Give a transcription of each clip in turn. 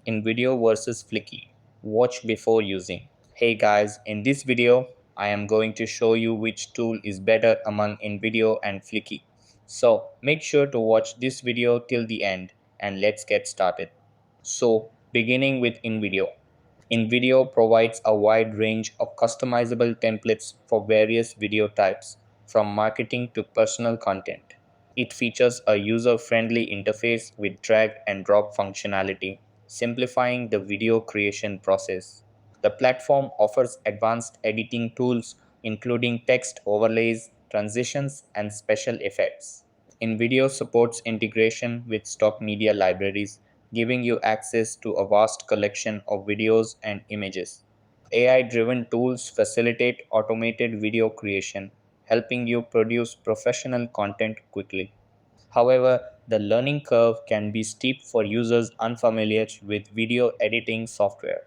InVideo versus Fliki. Watch before using. Hey guys, in this video, I am going to show you which tool is better among InVideo and Fliki. So make sure to watch this video till the end and let's get started. So beginning with InVideo. InVideo provides a wide range of customizable templates for various video types, from marketing to personal content. It features a user-friendly interface with drag and drop functionality, simplifying the video creation process. The platform offers advanced editing tools including text overlays, transitions, and special effects. InVideo supports integration with stock media libraries, giving you access to a vast collection of videos and images. AI-driven tools facilitate automated video creation, helping you produce professional content quickly. However, the learning curve can be steep for users unfamiliar with video editing software.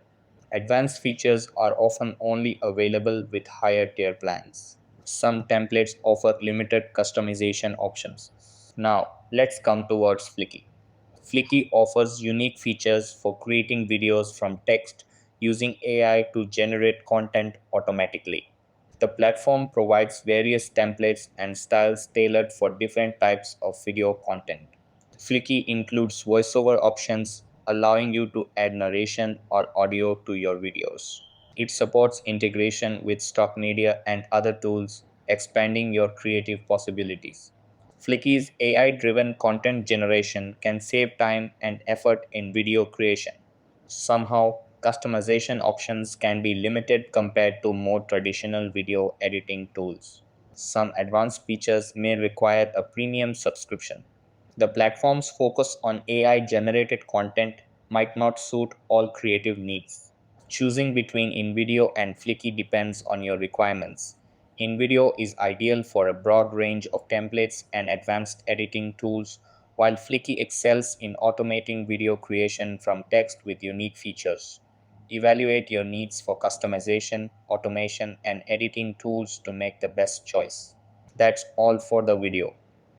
Advanced features are often only available with higher tier plans. Some templates offer limited customization options. Now, let's come towards Flicky. Flicky offers unique features for creating videos from text using AI to generate content automatically. The platform provides various templates and styles tailored for different types of video content. Flicky includes voiceover options, allowing you to add narration or audio to your videos. It supports integration with stock media and other tools, expanding your creative possibilities. Flicky's AI driven content generation can save time and effort in video creation. Somehow, customization options can be limited compared to more traditional video editing tools. Some advanced features may require a premium subscription. The platform's focus on AI generated content might not suit all creative needs. Choosing between InVideo and Flicky depends on your requirements. InVideo is ideal for a broad range of templates and advanced editing tools, while Flicky excels in automating video creation from text with unique features. Evaluate your needs for customization, automation, and editing tools to make the best choice. That's all for the video.